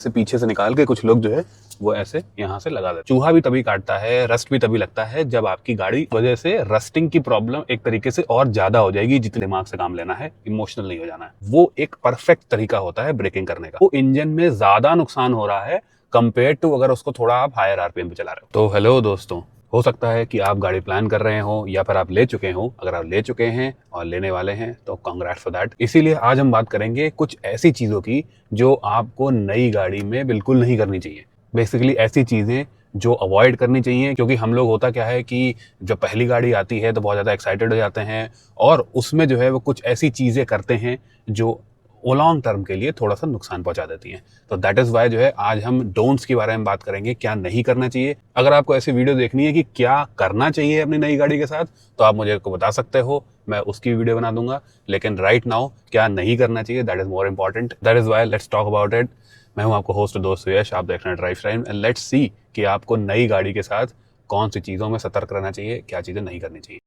से पीछे से निकाल के कुछ लोग जो है वो ऐसे यहाँ से लगा देते। चूहा भी तभी काटता है, रस्ट भी तभी लगता है जब आपकी गाड़ी वजह से रस्टिंग की प्रॉब्लम एक तरीके से और ज्यादा हो जाएगी। जितने दिमाग से काम लेना है, इमोशनल नहीं हो जाना है। वो एक परफेक्ट तरीका होता है ब्रेकिंग करने का। वो इंजन में ज्यादा नुकसान हो रहा है कंपेयर टू अगर उसको थोड़ा आप हायर आरपीएम पे चला रहे हो। तो हेलो दोस्तों, हो सकता है कि आप गाड़ी प्लान कर रहे हो या फिर आप ले चुके हो। अगर आप ले चुके हैं और लेने वाले हैं तो कांग्रेट्स फॉर दैट। इसीलिए आज हम बात करेंगे कुछ ऐसी चीजों की जो आपको नई गाड़ी में बिल्कुल नहीं करनी चाहिए। बेसिकली ऐसी चीजें जो अवॉइड करनी चाहिए, क्योंकि हम लोग होता क्या है कि जब पहली गाड़ी आती है तो बहुत ज़्यादा एक्साइटेड हो जाते हैं और उसमें जो है वो कुछ ऐसी चीज़ें करते हैं जो वो लॉन्ग टर्म के लिए थोड़ा सा नुकसान पहुंचा देती हैं। तो दैट इज़ वाई जो है आज हम डोंट्स के बारे में बात करेंगे, क्या नहीं करना चाहिए। अगर आपको ऐसी वीडियो देखनी है कि क्या करना चाहिए अपनी नई गाड़ी के साथ तो आप मुझे को बता सकते हो, मैं उसकी वीडियो बना दूंगा। लेकिन राइट नाउ क्या नहीं करना चाहिए, that is more important. That is why let's talk about it. मैं हूं आपको होस्ट दोस्त यश, आप देख रहे हैं drive time and let's see कि आपको नई गाड़ी के साथ कौन सी चीज़ों में सतर्क रहना चाहिए, क्या चीज़ें नहीं करनी चाहिए।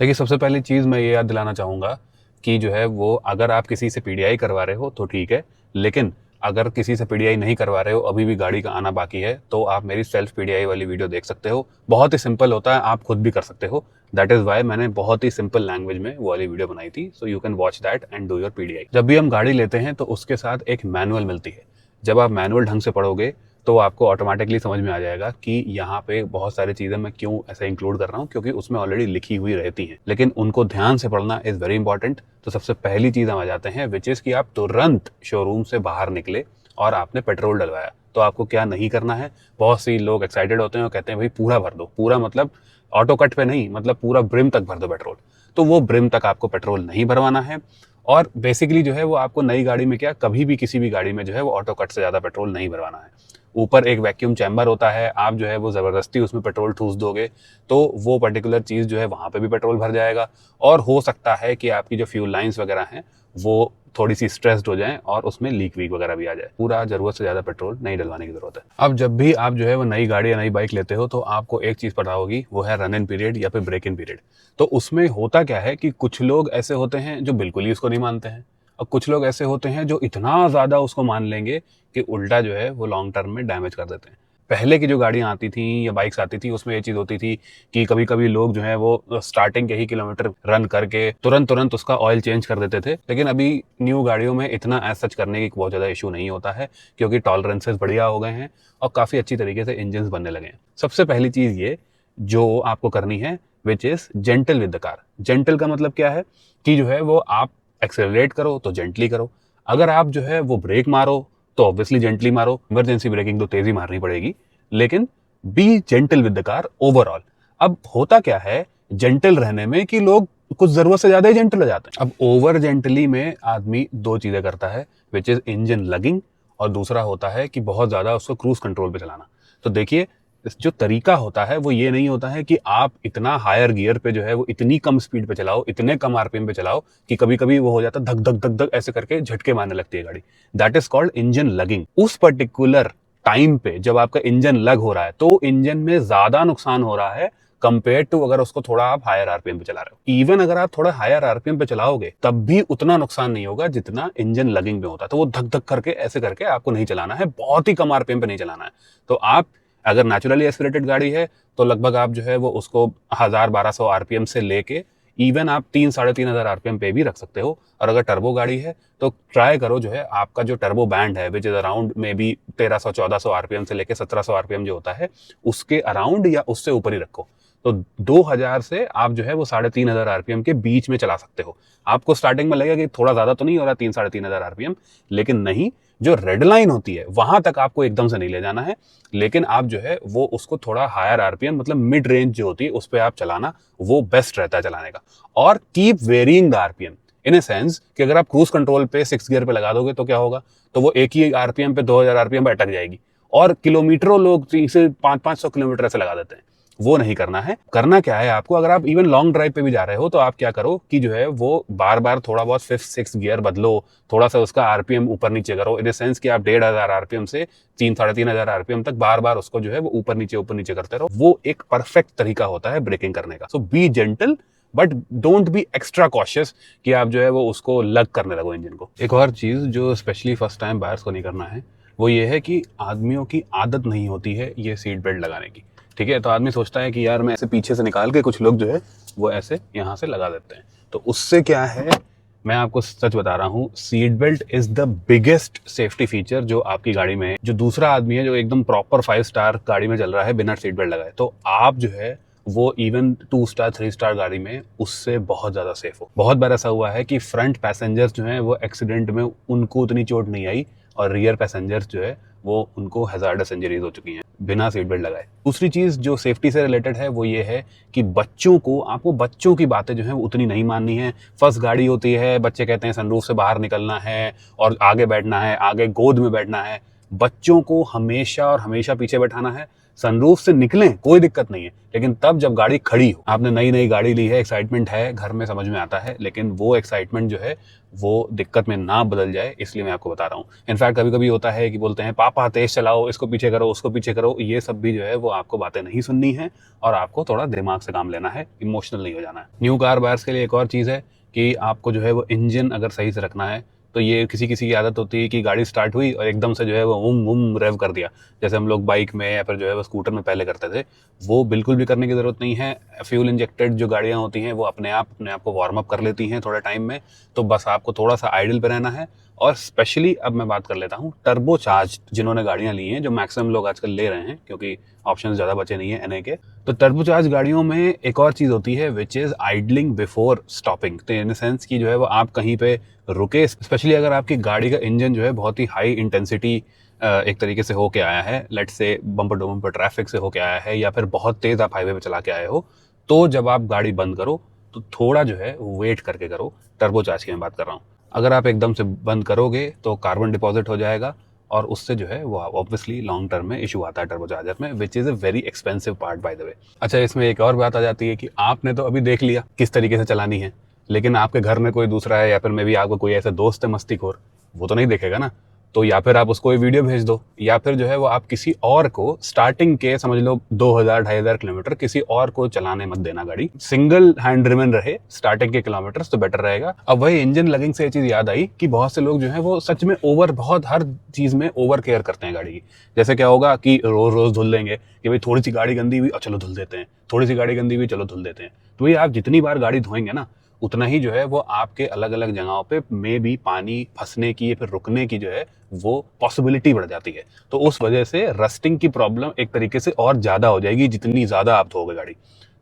देखिए, सबसे पहली चीज़ मैं ये याद दिलाना चाहूँगा कि जो है वो अगर आप किसी से पीडीआई करवा रहे हो तो ठीक है, लेकिन अगर किसी से पीडीआई नहीं करवा रहे हो, अभी भी गाड़ी का आना बाकी है, तो आप मेरी सेल्फ पीडीआई वाली वीडियो देख सकते हो। बहुत ही सिंपल होता है, आप खुद भी कर सकते हो। दैट इज वाई मैंने बहुत ही सिंपल लैंग्वेज में वो वाली वीडियो बनाई थी। So you can watch that and do your PDI. जब भी हम गाड़ी लेते हैं तो उसके साथ एक मैनुअल मिलती है। जब आप मैनुअल ढंग से पढ़ोगे तो आपको ऑटोमेटिकली समझ में आ जाएगा कि यहाँ पे बहुत सारी चीज़ें मैं क्यों ऐसे इंक्लूड कर रहा हूँ, क्योंकि उसमें ऑलरेडी लिखी हुई रहती हैं, लेकिन उनको ध्यान से पढ़ना इज़ वेरी इंपॉर्टेंट। तो सबसे पहली चीज़ हम आ जाते हैं, विच इज़ कि आप तुरंत शोरूम से बाहर निकले और आपने पेट्रोल डलवाया तो आपको क्या नहीं करना है। बहुत सी लोग एक्साइटेड होते हैं और कहते हैं भाई पूरा भर दो। पूरा मतलब ऑटो कट पे नहीं, मतलब पूरा ब्रिम तक भर दो पेट्रोल। तो वो ब्रिम तक आपको पेट्रोल नहीं भरवाना है। और बेसिकली जो है वो आपको नई गाड़ी में क्या, कभी भी किसी भी गाड़ी में जो है वो ऑटो कट से ज़्यादा पेट्रोल नहीं भरवाना है। ऊपर एक वैक्यूम चैम्बर होता है, आप जो है वो ज़बरदस्ती उसमें पेट्रोल ठूस दोगे तो वो पर्टिकुलर चीज़ जो है वहाँ पे भी पेट्रोल भर जाएगा। और हो सकता है कि आपकी जो फ्यूल लाइंस वगैरह हैं वो थोड़ी सी स्ट्रेस्ड हो जाएं और उसमें लीक वीक वगैरह भी आ जाए। पूरा ज़रूरत से ज़्यादा पेट्रोल नहीं डलवाने की ज़रूरत है। अब जब भी आप जो है वो नई गाड़ी या नई बाइक लेते हो तो आपको एक चीज़ पता होगी, वो है रन इन पीरियड या फिर ब्रेक इन पीरियड। तो उसमें होता क्या है कि कुछ लोग ऐसे होते हैं जो बिल्कुल ही उसको नहीं मानते हैं और कुछ लोग ऐसे होते हैं जो इतना ज़्यादा उसको मान लेंगे कि उल्टा जो है वो लॉन्ग टर्म में डैमेज कर देते हैं। पहले की जो गाड़ियाँ आती थी या बाइक्स आती थी उसमें ये चीज़ होती थी कि कभी कभी लोग जो है वो स्टार्टिंग के ही किलोमीटर रन करके तुरंत तुरंत उसका ऑयल चेंज कर देते थे। लेकिन अभी न्यू गाड़ियों में इतना एज सच करने की बहुत ज़्यादा इशू नहीं होता है, क्योंकि टॉलरेंसेस बढ़िया हो गए हैं और काफ़ी अच्छी तरीके से इंजन बनने लगे हैं। सबसे पहली चीज़ ये जो आपको करनी है, which is gentle with the car. Gentle का मतलब क्या है कि जो है वो आप एक्सेलरेट करो तो जेंटली करो। अगर आप जो है वो ब्रेक मारो तो ऑब्वियसली जेंटली मारो। इमरजेंसी ब्रेकिंग तो तेजी मारनी पड़ेगी, लेकिन B gentle with the car overall. अब होता क्या है जेंटल रहने में कि लोग कुछ जरूरत से ज्यादा ही जेंटल हो जाते हैं। अब ओवर जेंटली में आदमी दो चीजें करता है, विच इज इंजन लगिंग, और दूसरा होता है कि बहुत ज्यादा उसको क्रूज कंट्रोल पे चलाना। तो देखिए, जो तरीका होता है वो ये नहीं होता है कि आप इतना हायर गियर पे जो है वो इतनी कम स्पीड पे चलाओ, इतने कम आरपीएम पे चलाओ कि कभी कभी वो हो जाता है धक धक धक धक ऐसे करके झटके मारने लगती है गाड़ी। That is called engine logging. उस पर्टिकुलर टाइम पे जब आपका इंजन लग हो रहा है तो इंजन में ज्यादा नुकसान हो रहा है कंपेयर टू अगर उसको थोड़ा आप हायर आरपीएम पे चला रहे हो। इवन अगर आप थोड़ा हायर आरपीएम पे चलाओगे तब भी उतना नुकसान नहीं होगा जितना इंजन लगिंग में होता है। तो वो धक धक करके ऐसे करके आपको नहीं चलाना है, बहुत ही कम आरपीएम पे नहीं चलाना है। तो आप अगर नेचुरली एस्पिरेटेड गाड़ी है तो लगभग आप जो है वो उसको 1000-1200 आरपीएम से लेके इवन आप 3-3.5 हजार आरपीएम पे भी रख सकते हो। और अगर टर्बो गाड़ी है तो ट्राई करो जो है आपका जो टर्बो बैंड है, which is around may be 1300-1400 RPM से लेके 1700 आरपीएम जो होता है उसके अराउंड या उससे ऊपर ही रखो। तो 2000 से आप जो है वो 3500 आरपीएम के बीच में चला सकते हो। आपको स्टार्टिंग में लगेगा कि थोड़ा ज्यादा तो नहीं हो रहा 3-3.5 हजार आरपीएम, लेकिन नहीं, जो रेड लाइन होती है वहां तक आपको एकदम से नहीं ले जाना है। लेकिन आप जो है वो उसको थोड़ा हायर आरपीएम मतलब मिड रेंज जो होती है उस पर आप चलाना, वो बेस्ट रहता है चलाने का। और keep varying the RPM in a sense कि अगर आप क्रूज कंट्रोल पे 6 गियर पे लगा दोगे तो क्या होगा, तो वो एक ही आरपीएम पे 2000 आरपीएम पे अटक जाएगी और किलोमीटरों लोग इसे 500-500 किलोमीटर ऐसे लगा देते हैं। वो नहीं करना है। करना क्या है आपको, अगर आप इवन लॉन्ग ड्राइव पे भी जा रहे हो तो आप क्या करो कि जो है वो बार बार थोड़ा बहुत 5th-6th गियर बदलो, थोड़ा सा उसका आरपीएम ऊपर नीचे करो, इन द सेंस कि आप 1500 आरपीएम से 3-3.5 हजार आरपीएम तक बार बार उसको जो है वो ऊपर नीचे करते रहो। वो एक परफेक्ट तरीका होता है ब्रेकिंग करने का। So be gentle but don't be extra cautious कि आप जो है वो उसको लग करने लगो इंजन को। एक और चीज़ जो स्पेशली फर्स्ट टाइम बायर्स को नहीं करना है वो ये है कि आदमियों की आदत नहीं होती है ये सीट बेल्ट लगाने की, ठीक है। तो आदमी सोचता है कि यार मैं ऐसे पीछे से निकाल के, कुछ लोग जो है वो ऐसे यहाँ से लगा देते हैं। तो उससे क्या है, मैं आपको सच बता रहा हूँ, seat belt is the biggest safety feature जो आपकी गाड़ी में है। जो दूसरा आदमी है जो एकदम प्रॉपर 5 स्टार गाड़ी में चल रहा है बिना सीट बेल्ट लगाए, तो आप जो है वो इवन 2 स्टार 3 स्टार गाड़ी में उससे बहुत ज्यादा सेफ हो। बहुत बार ऐसा हुआ है कि फ्रंट पैसेंजर्स जो है वो एक्सीडेंट में उनको उतनी चोट नहीं आई और रियर पैसेंजर्स जो है वो उनको हैजार्डस इंजरीज हो चुकी हैं बिना सीट बेल्ट लगाए। दूसरी चीज जो सेफ्टी से रिलेटेड है वो ये है कि आपको बच्चों की बातें जो है वो उतनी नहीं माननी है। फर्स्ट गाड़ी होती है, बच्चे कहते हैं सनरूफ से बाहर निकलना है और आगे बैठना है, आगे गोद में बैठना है। बच्चों को हमेशा और हमेशा पीछे बैठाना है। सनरूफ से निकलें कोई दिक्कत नहीं है, लेकिन तब जब गाड़ी खड़ी हो। आपने नई नई गाड़ी ली है, एक्साइटमेंट है, घर में समझ में आता है, लेकिन वो एक्साइटमेंट जो है वो दिक्कत में ना बदल जाए, इसलिए मैं आपको बता रहा हूँ। इनफैक्ट कभी कभी होता है कि बोलते हैं पापा तेज चलाओ, इसको पीछे करो, उसको पीछे करो। ये सब भी जो है वो आपको बातें नहीं सुननी है और आपको थोड़ा दिमाग से काम लेना है, इमोशनल नहीं हो जाना है। न्यू कार बायर्स के लिए एक और चीज़ है कि आपको जो है वो इंजन अगर सही से रखना है, तो ये किसी किसी की आदत होती है कि गाड़ी स्टार्ट हुई और एकदम से जो है वो वुम रेव कर दिया, जैसे हम लोग बाइक में या फिर जो है वो स्कूटर में पहले करते थे। वो बिल्कुल भी करने की ज़रूरत नहीं है। फ्यूल इंजेक्टेड जो गाड़ियाँ होती हैं वो अपने आप को वार्म अप कर लेती हैं थोड़े टाइम में। तो बस आपको थोड़ा सा आइडल पे रहना है। और स्पेशली अब मैं बात कर लेता हूँ टर्बो चार्ज जिन्होंने गाड़ियाँ ली हैं, जो मैक्सिमम लोग आजकल ले रहे हैं क्योंकि ऑप्शन ज़्यादा बचे नहीं है एनए के। तो टर्बो चार्ज गाड़ियों में एक और चीज़ होती है which is idling before stopping. तो इन सेंस की जो है वो आप कहीं पे रुके, स्पेशली अगर आपकी गाड़ी का इंजन जो है बहुत ही हाई इंटेंसिटी एक तरीके से होके आया है, let's say bumper to bumper traffic से होके आया है या फिर बहुत तेज़ आप हाईवे पे चला के आए हो, तो जब आप गाड़ी बंद करो तो थोड़ा जो है वेट करके करो। टर्बो चार्ज की मैं बात कर रहा हूँ। अगर आप एकदम से बंद करोगे तो कार्बन डिपॉजिट हो जाएगा और उससे जो है वो ऑब्वियसली लॉन्ग टर्म में इशू आता है टर्बो चार्जर में, which is a very expensive part by the way. अच्छा, इसमें एक और बात आ जाती है कि आपने तो अभी देख लिया किस तरीके से चलानी है, लेकिन आपके घर में कोई दूसरा है या फिर मे भी आपको कोई ऐसा दोस्त है मस्तीखोर, वो तो नहीं देखेगा ना। तो या फिर आप उसको ये वीडियो भेज दो, या फिर जो है वो आप किसी और को स्टार्टिंग के समझ लो 2000-2500 किलोमीटर किसी और को चलाने मत देना गाड़ी। सिंगल हैंड ड्रिवन रहे स्टार्टिंग के किलोमीटर्स तो बेटर रहेगा। अब वही इंजन लगिंग से ये चीज याद आई कि बहुत से लोग जो है वो सच में बहुत हर चीज में ओवर केयर करते हैं गाड़ी की। जैसे क्या होगा कि रोज रोज धुल लेंगे कि भाई थोड़ी सी गाड़ी गंदी हुई चलो धुल देते हैं, थोड़ी सी गाड़ी गंदी हुई चलो धुल देते हैं। तो भाई आप जितनी बार गाड़ी धोएंगे ना, उतना ही जो है वो आपके अलग अलग जगहों पे में भी पानी फंसने की या फिर रुकने की जो है वो पॉसिबिलिटी बढ़ जाती है। तो उस वजह से रस्टिंग की प्रॉब्लम एक तरीके से और ज्यादा हो जाएगी जितनी ज्यादा आप धोगे गाड़ी।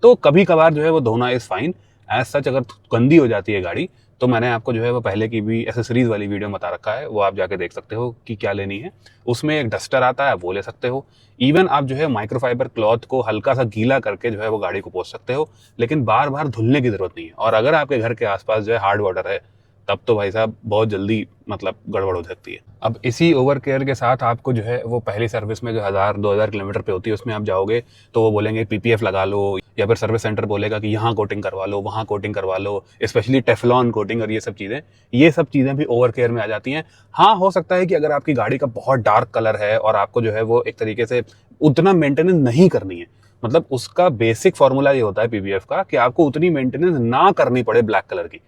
तो कभी कभार जो है वो धोना इज फाइन। एज सच अगर गंदी हो जाती है गाड़ी तो मैंने आपको जो है वो पहले की भी एसेसरीज वाली वीडियो बता रखा है, वो आप जाके देख सकते हो कि क्या लेनी है। उसमें एक डस्टर आता है, वो ले सकते हो। इवन आप जो है माइक्रोफाइबर क्लॉथ को हल्का सा गीला करके जो है वो गाड़ी को पोंछ सकते हो, लेकिन बार बार धुलने की जरूरत नहीं है। और अगर आपके घर के आसपास जो है हार्ड वाटर है, तब तो भाई साहब बहुत जल्दी मतलब गड़बड़ हो सकती है। अब इसी ओवर केयर के साथ आपको जो है वो पहली सर्विस में जो 1000-2000 किलोमीटर पे होती है उसमें आप जाओगे तो वो बोलेंगे पीपीएफ लगा लो, या फिर सर्विस सेंटर बोलेगा कि यहाँ कोटिंग करवा लो, वहाँ कोटिंग करवा लो, स्पेशली टेफ्लॉन कोटिंग और ये सब चीज़ें भी ओवर केयर में आ जाती हैं। हाँ, हो सकता है कि अगर आपकी गाड़ी का बहुत डार्क कलर है और आपको जो है वो एक तरीके से उतना मेंटेनेंस नहीं करनी है, मतलब उसका बेसिक फॉर्मूला ये होता है पीपीएफ का कि आपको उतनी मेंटेनेंस ना करनी पड़े ब्लैक कलर की,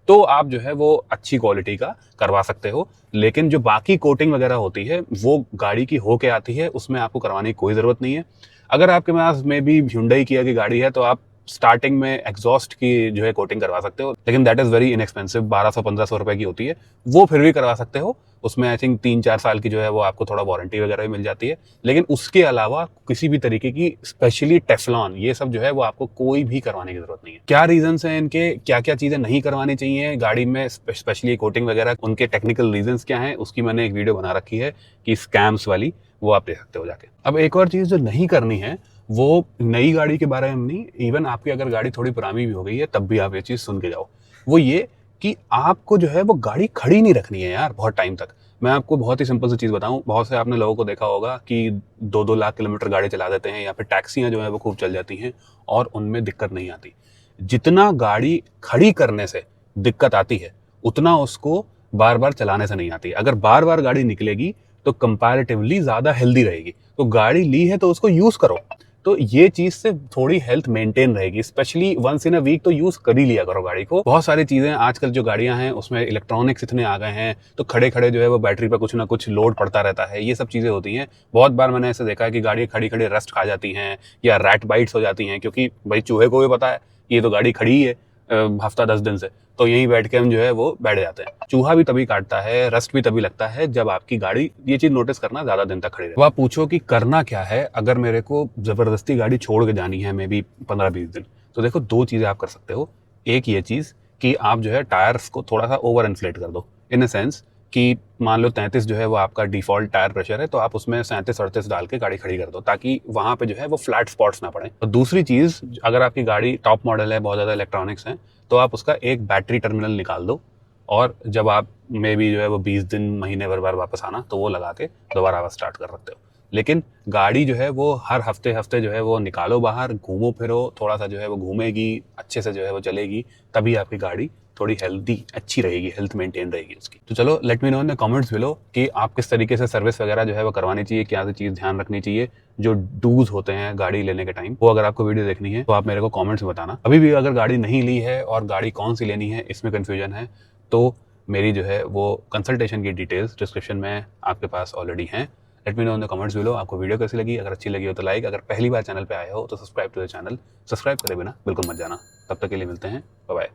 तो आप जो है वो अच्छी क्वालिटी का करवा सकते हो। लेकिन जो बाकी कोटिंग वगैरह होती है वो गाड़ी की होके आती है, उसमें आपको करवाने की कोई ज़रूरत नहीं है। अगर आपके पास में भी Hyundai की की गाड़ी है तो आप स्टार्टिंग में एग्जॉस्ट की जो है कोटिंग करवा सकते हो, लेकिन दैट इज़ वेरी इनएक्सपेंसिव, 1200-1500 रुपए की होती है। वो फिर भी करवा सकते हो। उसमें आई थिंक 3-4 साल की जो है वो आपको थोड़ा वारंटी वगैरह भी मिल जाती है। लेकिन उसके अलावा किसी भी तरीके की स्पेशली टेफ्लॉन ये सब जो है वो आपको कोई भी करवाने की जरूरत नहीं है। क्या रीजंस हैं इनके, क्या क्या चीजें नहीं करवानी चाहिए गाड़ी में स्पेशली कोटिंग वगैरह, उनके टेक्निकल रीजंस क्या हैं, उसकी मैंने एक वीडियो बना रखी है कि स्कैम्स वाली, वो आप देख सकते हो जाके। अब एक और चीज जो नहीं करनी है वो नई गाड़ी के बारे में नहीं, इवन आपकी अगर गाड़ी थोड़ी पुरानी भी हो गई है तब भी आप ये चीज सुन के जाओ। वो ये कि आपको जो है वो गाड़ी खड़ी नहीं रखनी है यार बहुत टाइम तक। मैं आपको बहुत ही सिंपल सी चीज़ बताऊं, बहुत से आपने लोगों को देखा होगा कि 2-2 लाख किलोमीटर गाड़ी चला देते हैं या फिर टैक्सियां जो है वो खूब चल जाती हैं और उनमें दिक्कत नहीं आती। जितना गाड़ी खड़ी करने से दिक्कत आती है उतना उसको बार बार चलाने से नहीं आती। अगर बार बार गाड़ी निकलेगी तो कंपैरेटिवली ज़्यादा हेल्दी रहेगी। तो गाड़ी ली है तो उसको यूज़ करो। तो ये चीज से थोड़ी हेल्थ मेंटेन रहेगी। Specially once in a week तो यूज कर ही लिया करो गाड़ी को। बहुत सारी चीजें आजकल जो गाड़ियां हैं उसमें इलेक्ट्रॉनिक्स इतने आ गए हैं, तो खड़े खड़े जो है वो बैटरी पर कुछ ना कुछ लोड पड़ता रहता है, ये सब चीजें होती हैं। बहुत बार मैंने ऐसे देखा है कि गाड़ियां खड़ी खड़ी रस्ट खा जाती हैं या रैट बाइट्स हो जाती हैं, क्योंकि भाई चूहे को भी पता है ये तो गाड़ी खड़ी ही है हफ्ता 10 दिन से, तो यहीं बैठ के हम जो है वो बैठ जाते हैं। चूहा भी तभी काटता है, रस्ट भी तभी लगता है जब आपकी गाड़ी, ये चीज नोटिस करना, ज्यादा दिन तक खड़ी रहे। तो आप पूछो कि करना क्या है अगर मेरे को जबरदस्ती गाड़ी छोड़ के जानी है, मे बी 15-20 दिन, तो देखो दो चीजें आप कर सकते हो। एक ये चीज कि आप जो है टायर्स को थोड़ा सा ओवर इन्फ्लेट कर दो, इन अ सेंस कि मान लो 33 जो है वो आपका डिफॉल्ट टायर प्रेशर है, तो आप उसमें 37-38 डाल के गाड़ी खड़ी कर दो, ताकि वहां पे जो है वो फ्लैट स्पॉट्स ना पड़े। और दूसरी चीज, अगर आपकी गाड़ी टॉप मॉडल है, बहुत ज्यादा इलेक्ट्रॉनिक्स है, तो आप उसका एक बैटरी टर्मिनल निकाल दो, और जब आप मे बी जो है वो 20 दिन महीने भर बार वापस आना, तो वो लगा के दोबारा आप स्टार्ट कर सकते हो। लेकिन गाड़ी जो है वो हर हफ्ते हफ्ते जो है वो निकालो बाहर, घूमो फिरो, थोड़ा सा जो है वो घूमेगी, अच्छे से जो है वो चलेगी, तभी आपकी गाड़ी थोड़ी हेल्दी अच्छी रहेगी, हेल्थ मेंटेन रहेगी उसकी। तो चलो let me know in the comments below कि आप किस तरीके से सर्विस वगैरह जो है वो करवानी चाहिए, क्या सी चीज़ ध्यान रखनी चाहिए, जो डूज होते हैं गाड़ी लेने के टाइम, वो अगर आपको वीडियो देखनी है तो आप मेरे को कमेंट्स में बताना। अभी भी अगर गाड़ी नहीं ली है और गाड़ी कौन सी लेनी है इसमें कन्फ्यूजन है, तो मेरी जो है वो कंसल्टेशन की डिटेल्स डिस्क्रिप्शन में आपके पास ऑलरेडी हैं। Let me know in the comments below आपको वीडियो कैसी लगी। अगर अच्छी लगी हो तो लाइक, अगर पहली बार चैनल पे आए हो तो subscribe to the channel, subscribe करे बिना बिल्कुल मत जाना। तब तक के लिए मिलते हैं, बाय बाय।